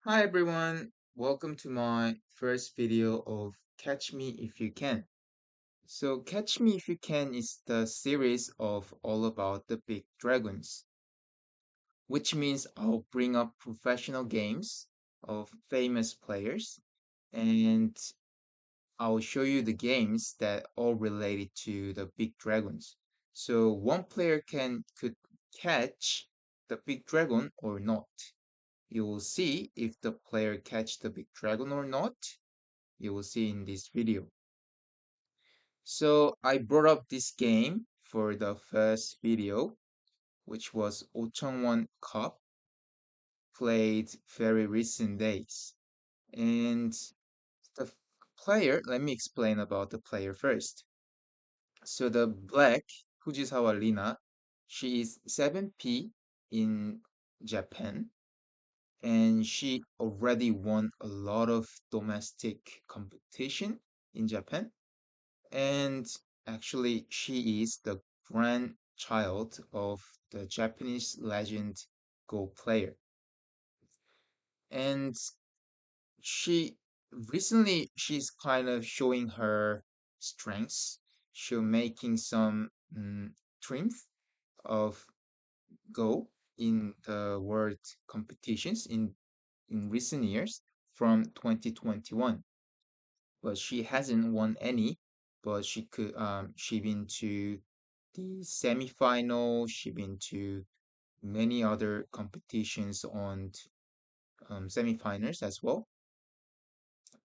Hi everyone, welcome to my first video of Catch Me If You Can. So Catch Me If You Can is the series of all about the big dragons, which means I'll bring up professional games of famous players and I'll show you the games that all related to the big dragons. So one player could catch the big dragon or not. You will see if the player catch the big dragon or not. You will see in this video. So I brought up this game for the first video, which was Ochangwon Cup, played very recent days. And the player, let me explain about the player first. So the black, Fujisawa Rina, she is 7P in Japan, and she already won a lot of domestic competition in Japan. And actually, she is the grandchild of the Japanese legend Go player. And she she's kind of showing her strengths. She's making some triumph of Go in the world competitions in recent years from 2021, but she hasn't won any. But she been to the semifinal. She been to many other competitions on semifinals as well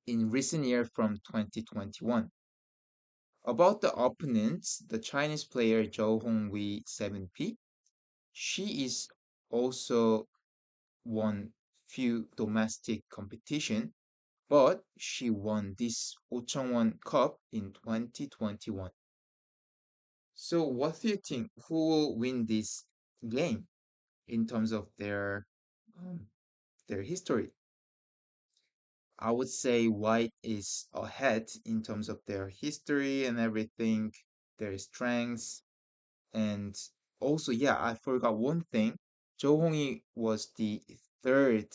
in recent year from 2021. About the opponents, the Chinese player Zhou Hongwei 7P, she is also won few domestic competition, but she won this Ochangwon Cup in 2021. So what do you think? Who will win this game in terms of um, their history? I would say White is ahead in terms of their history and everything, their strengths, and also, yeah, I forgot one thing. Zhou Hongyi was the third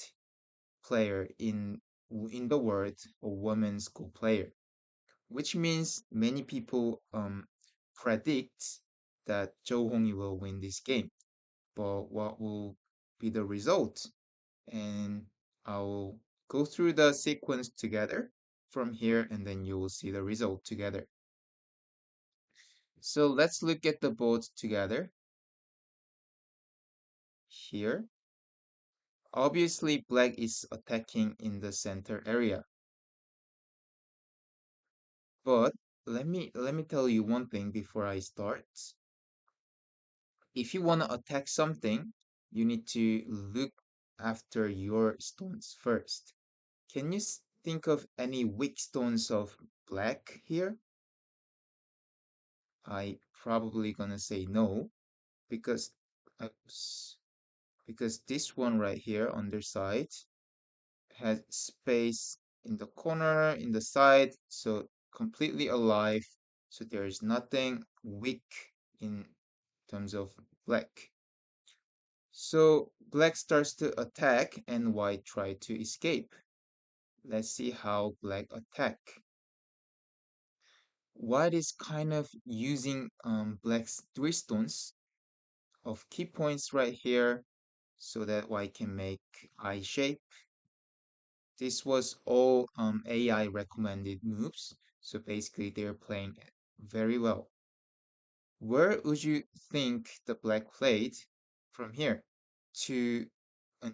player in the world, a women's Go player, which means many people predict that Zhou Hongyi will win this game. But what will be the result? And I'll go through the sequence together from here, and then you will see the result together. So let's look at the boards together here. Obviously, black is attacking in the center area. But let me tell you one thing before I start. If you want to attack something, you need to look after your stones first. Can you think of any weak stones of black here? I probably gonna say no because uh, because this one right here on their side has space in the corner, in the side, so completely alive. So there is nothing weak in terms of black. So black starts to attack and white try to escape. Let's see how black attack. White is kind of using black's three stones of key points right here so that white can make eye shape. This was all AI recommended moves, so basically they're playing it very well. Where would you think the black played from here to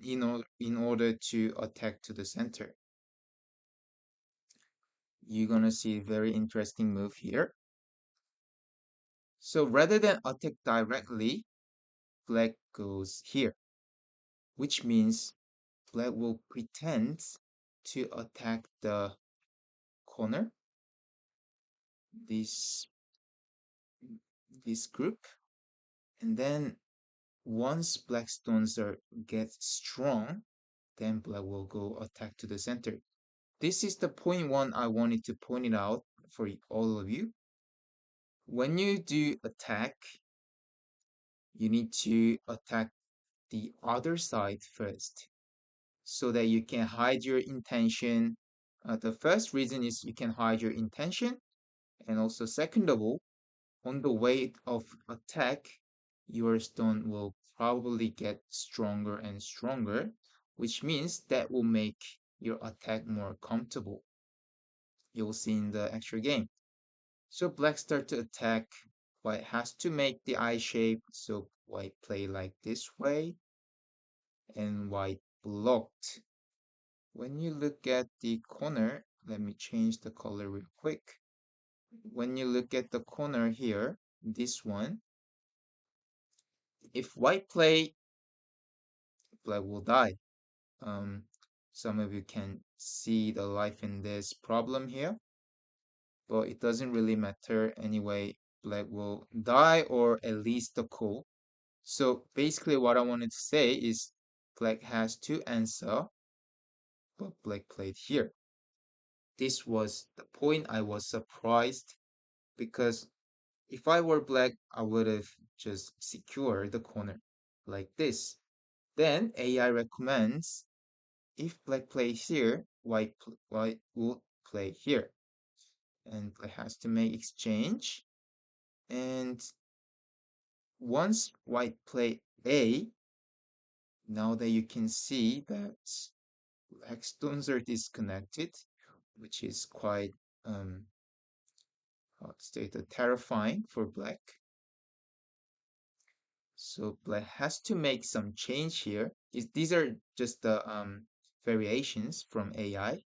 in order to attack to the center? You're gonna see a very interesting move here. So rather than attack directly, black goes here, which means black will pretend to attack the corner, this this group, and then once black stones are get strong, then black will go attack to the center. This is the point one I wanted to point it out for all of you. When you do attack, you need to attack the other side first. so that you can hide your intention. The first reason is you can hide your intention, and also second of all, on the way of attack, your stone will probably get stronger and stronger, which means that will make your attack more comfortable. You'll see in the actual game. So black start to attack. White has to make the eye shape, so white play like this way, and white blocked. When you look at the corner, let me change the color real quick. When you look at the corner here, this one, if white play, black will die. Um, some of you can see the life in this problem here, but it doesn't really matter anyway. Black will die or at least the cool. So basically what I wanted to say is black has to answer, but black played here. This was the point I was surprised because if I were black, I would have just secured the corner like this. Then AI recommends if black plays here, white will play here. And black has to make exchange. And once white play A, now that you can see that black stones are disconnected, which is quite how to state terrifying for black. So black has to make some change here. These are just the variations from AI.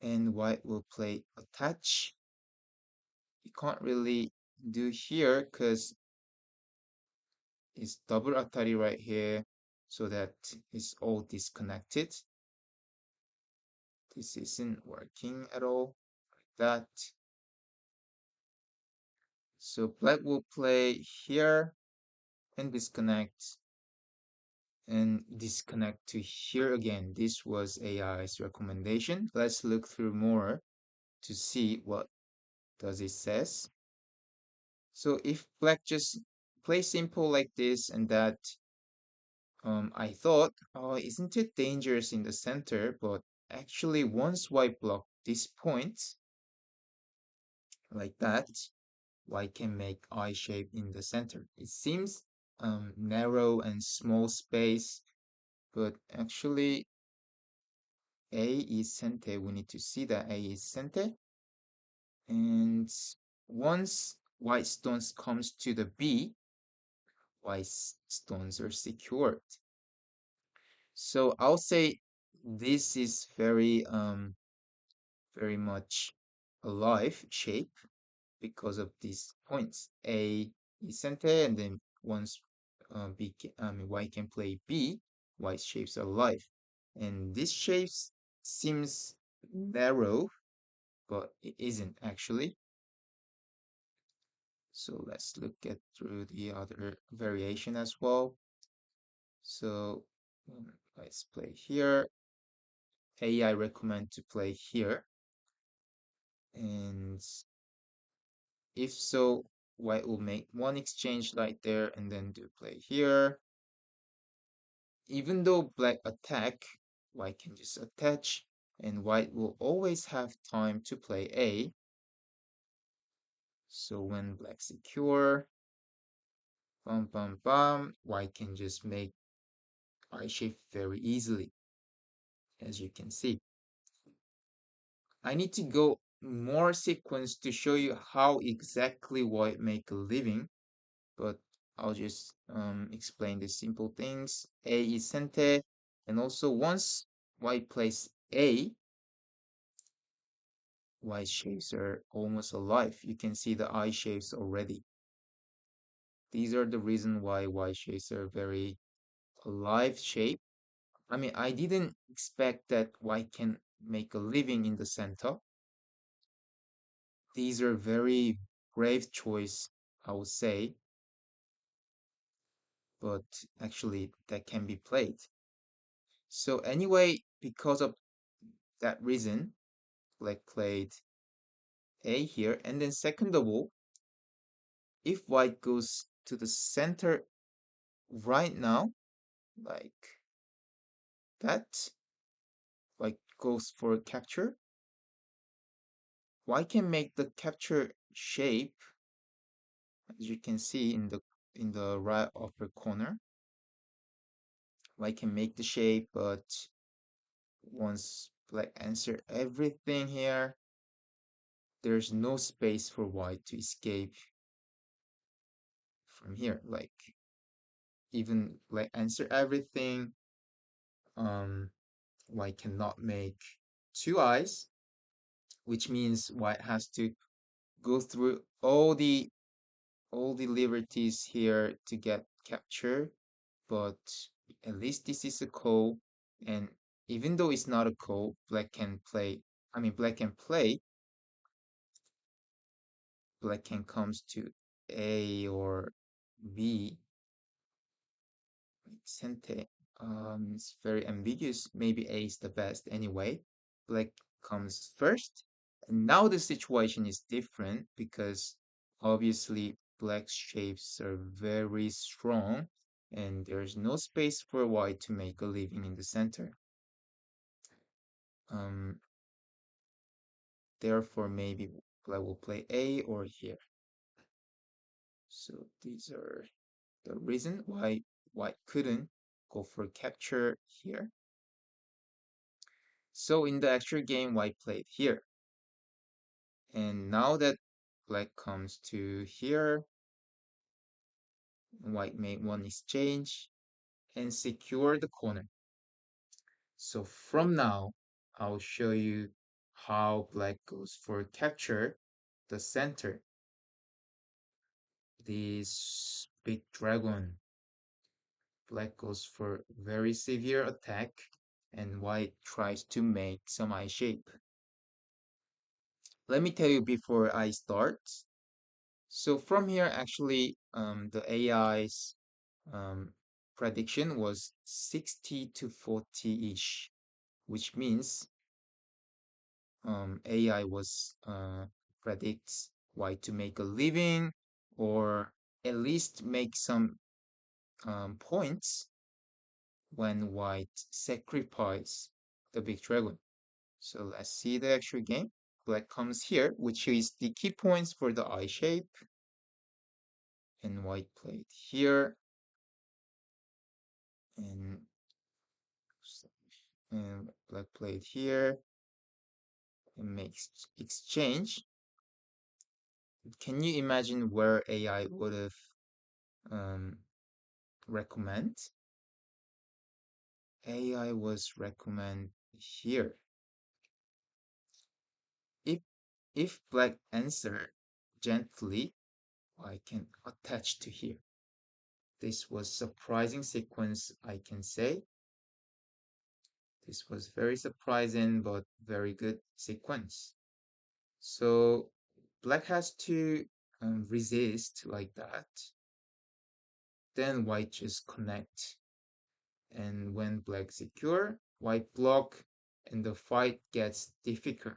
And white will play attach. You can't really do here because it's double atari right here, so that it's all disconnected. This isn't working at all like that. So black will play here and disconnect to here again. This was AI's recommendation. Let's look through more to see what does it says. So if black just play simple like this and that, I thought, oh, isn't it dangerous in the center? But actually, once white block this point like that, white can make eye shape in the center. It seems narrow and small space, but actually A is center. We need to see that A is center. And once white stones comes to the B, white stones are secured. So I'll say this is very much alive shape because of these points. A is center, and then once white can play B, white shapes are alive. And this shape seems narrow, but it isn't actually. So let's look at through the other variation as well. So let's play here. AI recommend to play here. And if so, white will make one exchange right there and then do play here. Even though black attack, white can just attach, and white will always have time to play A. So when black secure, bum bum bum, white can just make I shape very easily, as you can see. I need to go more sequence to show you how exactly white make a living, but I'll just explain the simple things. A is center, and also once white plays A, white shapes are almost alive. You can see the eye shapes already. These are the reason why white shapes are very alive shape. I mean, I didn't expect that white can make a living in the center. These are very brave choice, I would say, but actually that can be played. So anyway, because of that reason, black played A here, and then second of all, if white goes to the center right now, like that, like goes for capture. White can make the capture shape, as you can see in the right upper corner. White can make the shape, but once black answer everything here, there's no space for white to escape from here. Like even black answer everything, um, white cannot make two eyes, which means white has to go through all the liberties here to get captured. But at least this is a call, and even though it's not a call, black can play. I mean, black can comes to A or B. Sente. It's very ambiguous. Maybe A is the best anyway. Black comes first. And now the situation is different because obviously black shapes are very strong and there's no space for white to make a living in the center. Um, Therefore, maybe black will play A or here. So these are the reason why white couldn't go for capture here. So in the actual game, white played here. And now that black comes to here, white made one exchange and secure the corner. So from now, I'll show you how black goes for capture the center. This big dragon. Black goes for very severe attack and white tries to make some eye shape. Let me tell you before I start. So from here, actually, the AI's prediction was 60 to 40-ish, which means AI was predicts white to make a living or at least make some points when white sacrifice the big dragon. So let's see the actual game. Black comes here, which is the key points for the eye shape. And white played here. And, and black played here. And makes exchange. Can you imagine where AI would have um, recommend? AI was recommend here. If if black answer gently, I can attach to here. This was surprising sequence, I can say. This was very surprising but very good sequence. So black has to resist like that. Then white just connect. And when black secure, white block and the fight gets difficult.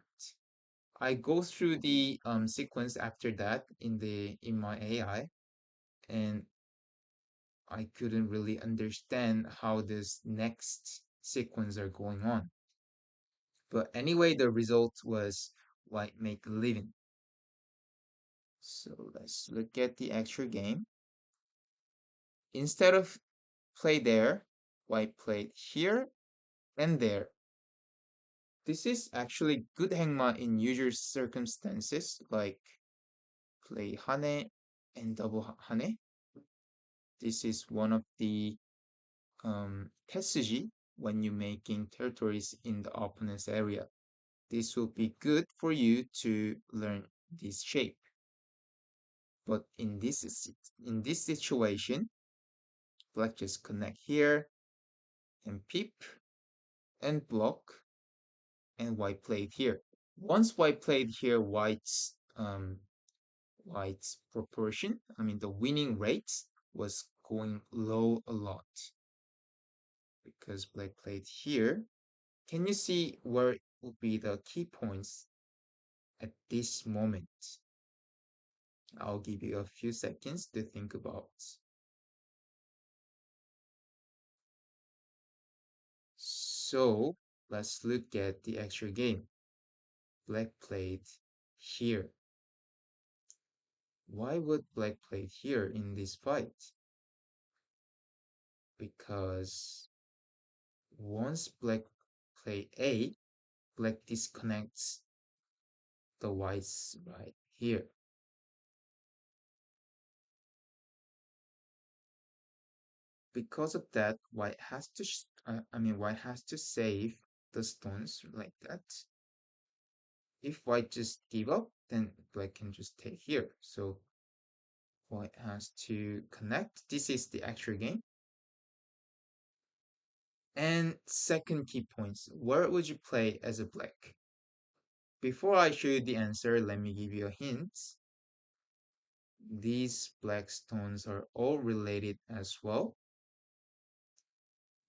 I go through the sequence after that in my AI, and I couldn't really understand how this next sequence are going on. But anyway, the result was white make a living. So let's look at the actual game. Instead of play there, white played here and there. This is actually good Haengma in usual circumstances, like play Hane and double Hane. This is one of the tesuji when you're making territories in the opponent's area. This will be good for you to learn this shape. But in this situation, black just connect here and peep and block and white played here. Once white played here, white's proportion, I mean the winning rate was going low a lot because black played here. Can you see where would be the key points at this moment? I'll give you a few seconds to think about. So let's look at the actual game. Black played here. Why would Black play here in this fight? Because once Black play A, Black disconnects the whites right here. Because of that, White has to, White has to save the stones like that. If White just give up, then Black can just take here. So White has to connect. This is the actual game. And second key points, where would you play as a Black? Before I show you the answer, let me give you a hint. These black stones are all related as well.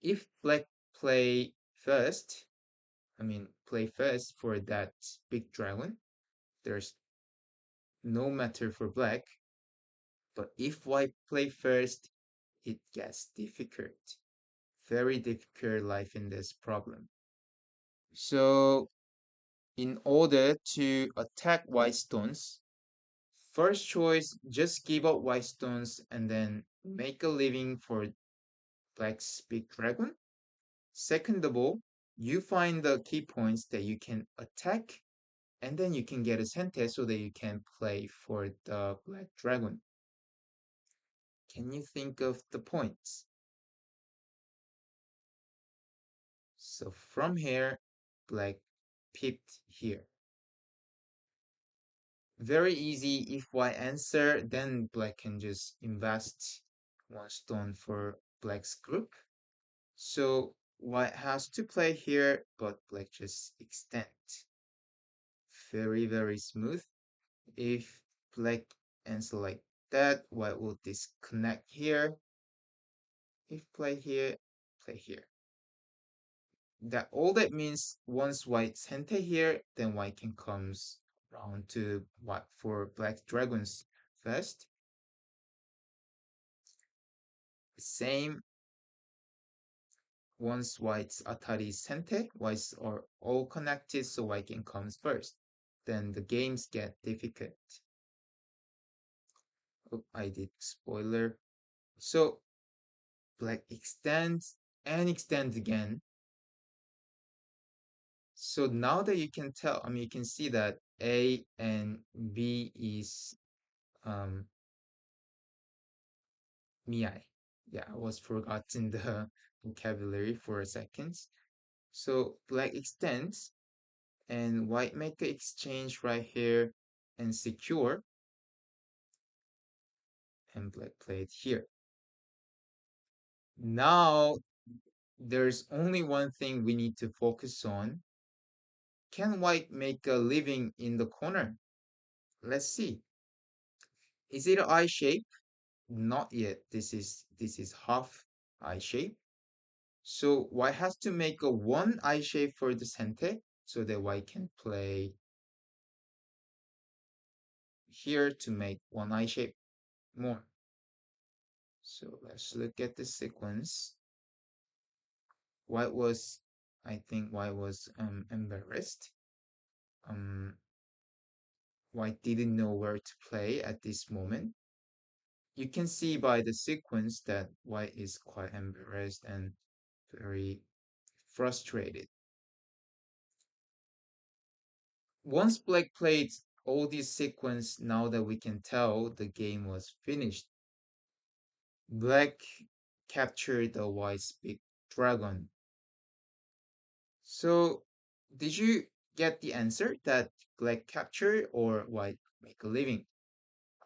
If Black play first, play first for that big dragon, there's no matter for Black. But if White play first, it gets difficult. Very difficult life in this problem. So in order to attack white stones, first choice, just give up white stones and then make a living for black's big dragon. Second of all, you find the key points that you can attack and then you can get a sente so that you can play for the black dragon. Can you think of the points? So from here, black picked here. Very easy. If white answer, then black can just invest one stone for black's group. So white has to play here, but black just extend. Very, very smooth. If black answer like that, white will disconnect here. If play here, play here. That all that means once white center here, then white can comes round to what for black dragons first. Same once white's atari center, whites are all connected, so white can comes first. Then the games get difficult. Oh, I did spoiler. So black extends and extends again. So now that you can tell, you can see that A and B is Miai. Yeah, I was forgotten the vocabulary for a second. So black extends and white make an exchange right here and secure and black played here. Now there's only one thing we need to focus on. Can white make a living in the corner? Let's see. Is it an I shape? Not yet. This is half I shape. So white has to make a one I shape for the center so that white can play here to make one I shape more. So let's look at the sequence. White was, I think White was embarrassed. Um, White didn't know where to play at this moment. You can see by the sequence that White is quite embarrassed and very frustrated. Once Black played all these sequence, now that we can tell the game was finished, Black captured the White's big dragon. So, did you get the answer that Black capture or White make a living?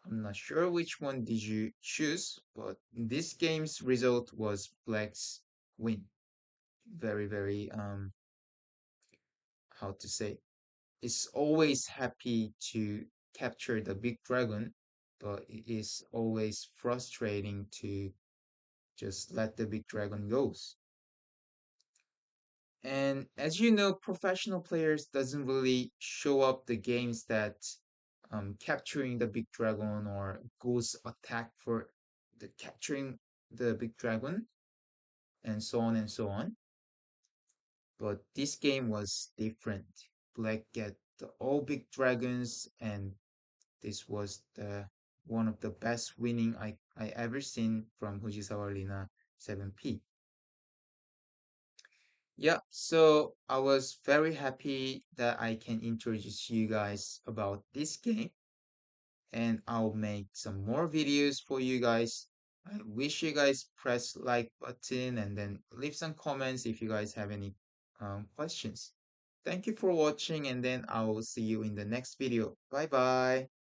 I'm not sure which one did you choose, but this game's result was Black's win. Very, very how to say? It's always happy to capture the big dragon, but it is always frustrating to just let the big dragon goes. And as you know, professional players doesn't really show up the games that capturing the big dragon or goes attack for the capturing the big dragon and so on and so on. but this game was different. Black get the all big dragons, and this was the one of the best winning I ever seen from Fujisawa Arena 7P. Yeah, so I was very happy that I can introduce you guys about this game, and I'll make some more videos for you guys. I wish you guys press like button and then leave some comments if you guys have any questions. Thank you for watching, and then I will see you in the next video. Bye bye.